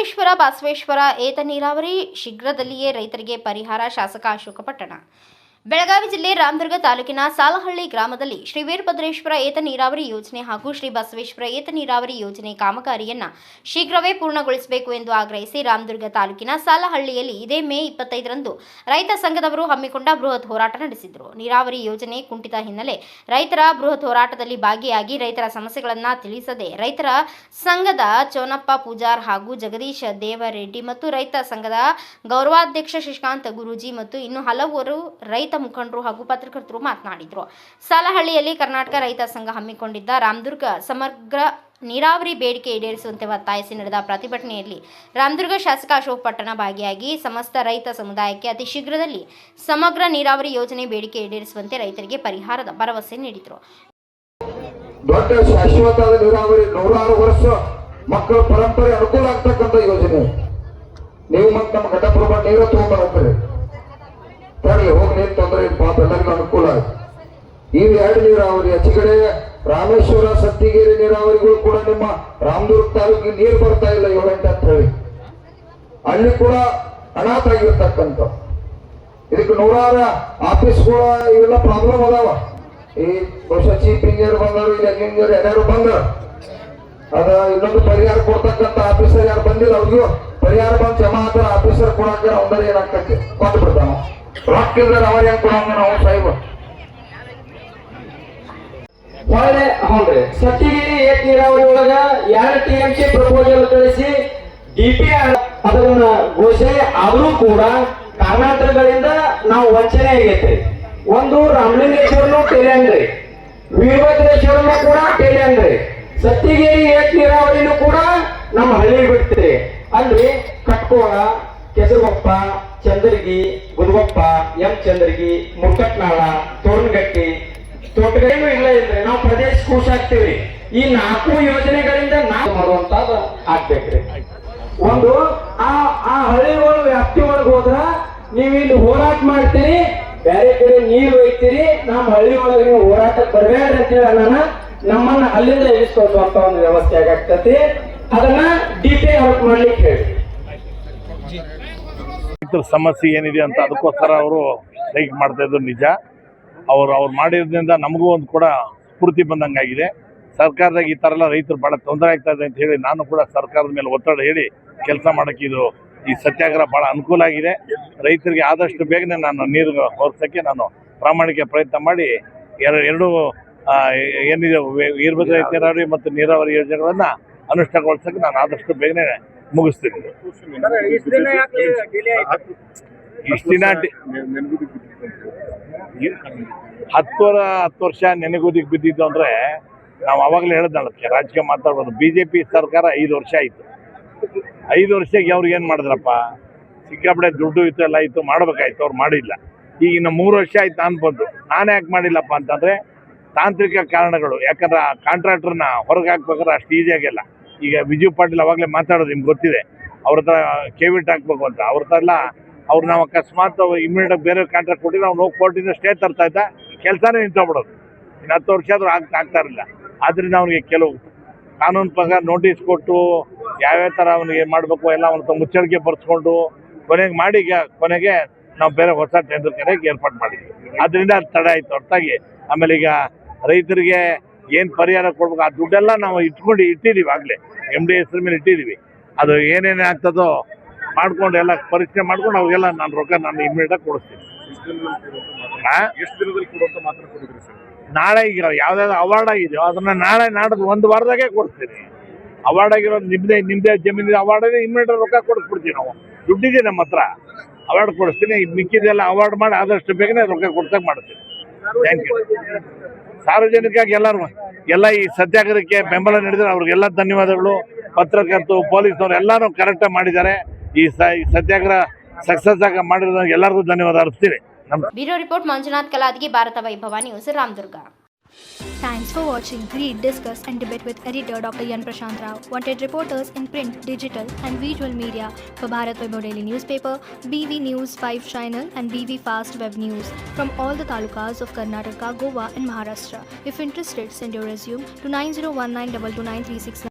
ಶ್ರೀವೇಂದ್ರೇಶ್ವರ ಬಸವೇಶ್ವರ ಏತ ನೀರಾವರಿ ಶೀಘ್ರದಲ್ಲಿಯೇ ರೈತರಿಗೆ ಪರಿಹಾರ. ಶಾಸಕ ಅಶೋಕ ಪಟ್ಟಣ. ಬೆಳಗಾವಿ ಜಿಲ್ಲೆ ರಾಮದುರ್ಗ ತಾಲೂಕಿನ ಸಾಲಹಳ್ಳಿ ಗ್ರಾಮದಲ್ಲಿ ಶ್ರೀ ವೀರಭದ್ರೇಶ್ವರ ಏತ ನೀರಾವರಿ ಯೋಜನೆ ಹಾಗೂ ಶ್ರೀ ಬಸವೇಶ್ವರ ಏತ ನೀರಾವರಿ ಯೋಜನೆ ಕಾಮಗಾರಿಯನ್ನು ಶೀಘ್ರವೇ ಪೂರ್ಣಗೊಳಿಸಬೇಕು ಎಂದು ಆಗ್ರಹಿಸಿ ರಾಮದುರ್ಗ ತಾಲೂಕಿನ ಸಾಲಹಳ್ಳಿಯಲ್ಲಿ ಇದೇ ಮೇ 25ರಂದು ರೈತ ಸಂಘದವರು ಹಮ್ಮಿಕೊಂಡ ಬೃಹತ್ ಹೋರಾಟ ನಡೆಸಿದರು. ನೀರಾವರಿ ಯೋಜನೆ ಕುಂಠಿತ ಹಿನ್ನೆಲೆ ರೈತರ ಬೃಹತ್ ಹೋರಾಟದಲ್ಲಿ ಭಾಗಿಯಾಗಿ ರೈತರ ಸಮಸ್ಯೆಗಳನ್ನು ತಿಳಿಸದೆ ರೈತರ ಸಂಘದ ಚೋನಪ್ಪ ಪೂಜಾರ್ ಹಾಗೂ ಜಗದೀಶ್ ದೇವರೆಡ್ಡಿ ಮತ್ತು ರೈತ ಸಂಘದ ಗೌರವಾಧ್ಯಕ್ಷ ಶಶಿಕಾಂತ್ ಗುರೂಜಿ ಮತ್ತು ಇನ್ನು ಹಲವರು ರೈತ ಮುಖಂಡರು ಹಾಗೂ ಪತ್ರಕರ್ತರು ಮಾತನಾಡಿದರು. ಸಾಲಹಳ್ಳಿಯಲ್ಲಿ ಕರ್ನಾಟಕ ರೈತ ಸಂಘ ಹಮ್ಮಿಕೊಂಡಿದ್ದ ರಾಮದುರ್ಗ ಸಮಗ್ರ ನೀರಾವರಿ ಬೇಡಿಕೆ ಈಡೇರಿಸುವಂತೆ ಒತ್ತಾಯಿಸಿ ನಡೆದ ಪ್ರತಿಭಟನೆಯಲ್ಲಿ ರಾಮದುರ್ಗ ಶಾಸಕ ಅಶೋಕ ಪಟ್ಟಣ ಭಾಗಿಯಾಗಿ ಸಮಸ್ತ ರೈತ ಸಮುದಾಯಕ್ಕೆ ಅತಿ ಶೀಘ್ರದಲ್ಲಿ ಸಮಗ್ರ ನೀರಾವರಿ ಯೋಜನೆ ಬೇಡಿಕೆ ಈಡೇರಿಸುವಂತೆ ರೈತರಿಗೆ ಪರಿಹಾರದ ಭರವಸೆ ನೀಡಿದರು. ದೊಡ್ಡ ಶಾಶ್ವತ ನೀರಾವರಿ 106 ವರ್ಷ ಮಕ್ಕಳ ಪರಂಪರೆ ಅನುಕೂಲ ಆಗ್ತಕ್ಕಂಥ ಯೋಜನೆ. ನೀವು ಮತ್ತೆ ನಮ್ಮ ಘಟಪ್ರಭಾ ನೀರು ತಗೊಂಡ್ಬರ್ತೀರಿ, ತರಲಿ ಹೋಗಿ ನೀರು ತೊಂದರೆ ಪಾಪ ಎಲ್ಲರಿಗೂ ಅನುಕೂಲ ಆಯ್ತು. ಈ 2 ನೀರಾವರಿ ಹೆಚ್ಚಿಗಡೆ ರಾಮೇಶ್ವರ ಸತ್ತಿಗೇರಿ ನೀರಾವರಿಗಳು ಕೂಡ ನಿಮ್ಮ ರಾಮದುರ್ಗ ತಾಲೂಕಿಗೆ ನೀರು ಬರ್ತಾ ಇಲ್ಲ 7-8 ಅಂತ ಹೇಳಿ ಅಲ್ಲಿ ಕೂಡ ಅನಾಥ ಆಗಿರ್ತಕ್ಕಂಥ ಇದಕ್ಕೆ 106 ಆಫೀಸ್ಗಳ ಇವೆಲ್ಲ ಪ್ರಾಬ್ಲಮ್ ಅದಾವ. ಈ ಬಹುಶಃ ಚೀಫ್ ಇಂಜಿನಿಯರ್ ಬಂದರು, ಇಲ್ಲಿ ಇಂಜಿನಿಯರ್ ಯಾರು ಬಂದರು, ಅದ ಇನ್ನೊಂದು ಪರಿಹಾರ ಕೊಡ್ತಕ್ಕಂಥ ಆಫೀಸರ್ ಯಾರು ಬಂದಿಲ್ಲ, ಅವ್ರಿಗೂ ಪರಿಹಾರ ಬಂದು ಜಮಾ ಆದ ಆಫೀಸರ್ ಕೊಡಾಕ ಒಂದರ ಏನಾಗ್ತೈತಿ ಕೊಟ್ಟು ಬಿಡ್ತಾನ. ರೊಕ್ಕಿದ್ರೆ ಅವ್ರ ಹೆಂಗ್ ಕೊಡಂಗ ನಾವು ಸಾಹಿಬ ಹೊಳೆ. ಹೌದ್ರಿ, ಸತ್ತಿಗಿರಿ ಏಕ ನೀರಾವರಿ ಒಳಗ 2 TMC ಪ್ರಪೋಸಲ್ ಕಳಿಸಿ DP ಅದನ್ನ ಘೋಷಣೆ ಆದ್ರೂ ಕೂಡ ಕಾರಣಾಂತರಗಳಿಂದ ನಾವು ವಂಚನೆ ಆಗೈತ್ರಿ. ಒಂದು ರಾಮಲಿಂಗೇಶ್ವರನು ಟೇಲ್ಯಾಂಗ್ರಿ, ವೀರಭದ್ರೇಶ್ವರನು ಕೂಡ ಟೇಲ್ಯಾಂಗ್ರಿ, ಸತ್ತಿಗೇರಿ ಏಕ ನೀರಾವರಿನೂ ಕೂಡ ನಮ್ಮ ಹಳ್ಳಿ ಬಿಡ್ತೀರಿ. ಅಲ್ಲಿ ಕಟ್ಕೋಳ, ಕೆಸರುಗೊಪ್ಪ, ಚಂದ್ರಗಿ, ಗುಲ್ಗೊಪ್ಪ, ಎಂ ಚಂದ್ರಗಿ, ಮುಕ್ಕಟ್ನಾಳ, ತೋರಣಗಟ್ಟಿ, ತೋಟಗಳೇನು ಇಲ್ಲ ಇಲ್ರಿ. ನಾವು ಪ್ರದೇಶ ಖುಷ ಆಗ್ತೀವಿ. ಈ 4 ಯೋಜನೆಗಳಿಂದ ನಾವು ಮಾಡುವಂತದ್ದು ಆಗ್ಬೇಕ್ರಿ. ಒಂದು ಆ ಹಳ್ಳಿಗಳು ವ್ಯಾಪ್ತಿ ಒಳಗೆ ಹೋದ್ರ ನೀವು ಇಲ್ಲಿ ಹೋರಾಟ ಮಾಡ್ತೀರಿ, ಬೇರೆ ಕಡೆ ನೀರು ಒಯ್ತೀರಿ, ನಮ್ಮ ಹಳ್ಳಿ ಒಳಗೆ ನೀವು ಹೋರಾಟಕ್ಕೆ ಬರಬೇಡ್ರಿ ಅಂತೇಳಿ ನಾನು ನಮ್ಮನ್ನ ಅಲ್ಲಿಂದ ಇಳಿಸ್ಕೊಡುವಂತ ಒಂದು ವ್ಯವಸ್ಥೆ ಆಗಾಗ್ತತಿ. ಅದನ್ನ DP ಔಟ್ ಮಾಡ್ಲಿಕ್ಕೆ ಹೇಳಿ. ಸಮಸ್ಯೆ ಏನಿದೆ ಅಂತ ಅದಕ್ಕೋಸ್ಕರ ಅವರು ಸ್ಟ್ರೈಕ್ ಮಾಡ್ತಾ ಇದ್ರು ನಿಜ. ಅವ್ರು ಮಾಡಿರೋದ್ರಿಂದ ನಮಗೂ ಒಂದು ಕೂಡ ಸ್ಫೂರ್ತಿ ಬಂದಂಗಾಗಿದೆ. ಸರ್ಕಾರದಾಗ ಈ ಥರ ಎಲ್ಲ ರೈತರು ಭಾಳ ತೊಂದರೆ ಆಗ್ತಾ ಇದೆ ಅಂತ ಹೇಳಿ ನಾನು ಕೂಡ ಸರ್ಕಾರದ ಮೇಲೆ ಒತ್ತಡ ಹೇಳಿ ಕೆಲಸ ಮಾಡೋಕ್ಕೆ ಈ ಸತ್ಯಾಗ್ರಹ ಭಾಳ ಅನುಕೂಲ ಆಗಿದೆ. ರೈತರಿಗೆ ಆದಷ್ಟು ಬೇಗನೆ ನಾನು ನೀರು ಹೊರಿಸೋಕ್ಕೆ ನಾನು ಪ್ರಾಮಾಣಿಕ ಪ್ರಯತ್ನ ಮಾಡಿ ಎರಡು ಏನಿದೆ ವೀರಭದ್ರ ನೀರಾವರಿ ಮತ್ತು ನೀರಾವರಿ ಯೋಜನೆಗಳನ್ನು ಅನುಷ್ಠಾನಗೊಳಿಸೋಕ್ಕೆ ನಾನು ಆದಷ್ಟು ಬೇಗನೆ ಮುಗಿಸ್ತೀನಿ. ಇಷ್ಟು ದಿನ 10 ವರ್ಷ ನೆನೆಗುದಿಗೆ ಬಿದ್ದಿದ್ದು ಅಂದರೆ ನಾವು ಅವಾಗಲೇ ಹೇಳಿದ್ನಲ್ಲ, ರಾಜಕೀಯ ಮಾತಾಡ್ಬೋದು. BJP ಸರ್ಕಾರ 5 ವರ್ಷ ಆಯಿತು. 5 ವರ್ಷಕ್ಕೆ ಅವ್ರಿಗೆ ಏನು ಮಾಡಿದ್ರಪ್ಪ? ಸಿಕ್ಕಾಪಟ್ಟೆ ದುಡ್ಡು ಇತ್ತು, ಎಲ್ಲ ಇತ್ತು, ಮಾಡಬೇಕಾಯ್ತು, ಅವ್ರು ಮಾಡಿಲ್ಲ. ಈಗ ಇನ್ನು 3 ವರ್ಷ ಆಯ್ತು ನಾನು ಬಂದು. ನಾನು ಯಾಕೆ ಮಾಡಿಲ್ಲಪ್ಪ ಅಂತಂದರೆ ತಾಂತ್ರಿಕ ಕಾರಣಗಳು. ಯಾಕಂದ್ರೆ ಆ ಕಾಂಟ್ರಾಕ್ಟ್ರನ್ನ ಹೊರಗೆ ಹಾಕ್ಬೇಕಾದ್ರೆ ಅಷ್ಟು ಈಸಿಯಾಗಿಲ್ಲ. ಈಗ ವಿಜಯ್ ಪಾಟೀಲ್ ಅವಾಗಲೇ ಮಾತಾಡೋದು ನಿಮ್ಗೆ ಗೊತ್ತಿದೆ, ಅವ್ರ ಹತ್ರ ಕೇವಿಟ್ ಹಾಕ್ಬೇಕು ಅಂತ. ಅವ್ರ ಹತ್ರ ಎಲ್ಲ ಅವ್ರು ನಾವು ಅಕಸ್ಮಾತ್ ಇಮಿಡಿಯೇಟ್ ಬೇರೆ ಕಾಂಟ್ರಾಕ್ಟ್ ಕೊಟ್ಟಿದ್ರೆ ಅವ್ನು ಹೋಗಿ ಕೋರ್ಟಿಂದ ಸ್ಟೇ ತರ್ತಾ ಇದ್ದ, ಕೆಲಸನೇ ನಿಂತೋಗ್ಬಿಡೋದು. ಇನ್ನು 10 ವರ್ಷ ಆದರೂ ಆಗ್ತಾ ಇರಲಿಲ್ಲ. ಆದ್ದರಿಂದ ಅವನಿಗೆ ಕೆಲವು ಕಾನೂನು ಪ್ರಕಾರ ನೋಟಿಸ್ ಕೊಟ್ಟು ಯಾವ್ಯಾವ ಥರ ಅವನಿಗೆ ಮಾಡಬೇಕು ಎಲ್ಲ ಅವನ ಮುಚ್ಚಳಿಕೆ ಬರೆಸ್ಕೊಂಡು ಕೊನೆಗೆ ನಾವು ಬೇರೆ ಹೊಸ ಟೆಂಡರ್ ಕರೆಗೆ ಏರ್ಪಾಡು ಮಾಡಿದ್ವಿ. ಅದರಿಂದ ಅದು ತಡೆ ಆಯಿತು ಹೊರತಾಗಿ. ಆಮೇಲೆ ಈಗ ರೈತರಿಗೆ ಏನು ಪರಿಹಾರ ಕೊಡ್ಬೇಕು ಆ ದುಡ್ಡೆಲ್ಲ ನಾವು ಇಟ್ಟಿದ್ದೀವಿ. ಆಗಲೇ MD ಹೆಸರು ಮೇಲೆ ಇಟ್ಟಿದ್ದೀವಿ. ಅದು ಏನೇನು ಆಗ್ತದೋ ಮಾಡ್ಕೊಂಡು ಎಲ್ಲ ಪರೀಕ್ಷೆ ಮಾಡ್ಕೊಂಡು ಅವ್ರಿಗೆಲ್ಲ ನಾನು ರೊಕ್ಕ ಇಮಿಡಿಯೇಟಾಗಿ ಕೊಡಿಸ್ತೀನಿ. ನಾಳೆ ಈಗ ಯಾವ್ದಾದ್ರು ಅವಾರ್ಡ್ ಆಗಿದೆಯೋ ಅದನ್ನ ನಾಳೆ ನಾಡ್ದು 1 ವಾರದಾಗೆ ಕೊಡ್ತೀನಿ. ಅವಾರ್ಡ್ ಆಗಿರೋದು ನಿಮ್ಮದೇ ಜಮೀನಿದೆ ಅವಾರ್ಡ್ ಇದೆ, ಇಮಿಡಿಯೇಟ್ ರೊಕ್ಕ ಕೊಡಿಸ್ಬಿಡ್ತೀವಿ. ನಾವು ದುಡ್ಡಿದೆ ನಮ್ಮ ಹತ್ರ, ಅವಾರ್ಡ್ ಕೊಡಿಸ್ತೀನಿ. ಮಿಕ್ಕಿದೆಲ್ಲ ಅವಾರ್ಡ್ ಮಾಡಿ ಆದಷ್ಟು ಬೇಗನೆ ರೊಕ್ಕ ಕೊಡ್ಸಕ್ಕೆ ಮಾಡ್ತೀನಿ. Thank you. ಸಾರ್ವಜನಿಕವಾಗಿ ಎಲ್ಲ ಈ ಸತ್ಯಾಗ್ರಹಕ್ಕೆ ಬೆಂಬಲ ನೀಡಿದರೆ ಅವ್ರಿಗೆಲ್ಲ ಧನ್ಯವಾದಗಳು. ಪತ್ರಕರ್ತರು, ಪೊಲೀಸ್ನವರು ಎಲ್ಲರೂ ಕರೆಕ್ಟಾಗಿ ಮಾಡಿದ್ದಾರೆ. ಈ ಸತ್ಯಾಗ್ರಹ ಸಕ್ಸಸ್ ಆಗಿ ಮಾಡಿರೋದು ಎಲ್ಲರಿಗೂ ಧನ್ಯವಾದ ಅರ್ಪಿಸ್ತೀನಿ. ಬ್ಯೂರೋ ರಿಪೋರ್ಟ್ ಮಂಜುನಾಥ್ ಕಲಾದಗಿ, ಭಾರತ ವೈಭವ news, Ramdurg. Thanks for watching. Read, discuss and debate with editor Dr. Yan Prashant Rao. Wanted reporters in print, digital and visual media for Bharat Vaibhav Daily Newspaper, BV News 5 Channel and BV Fast Web News from all the talukas of Karnataka, Goa and Maharashtra. If interested, send your resume to 9019229369.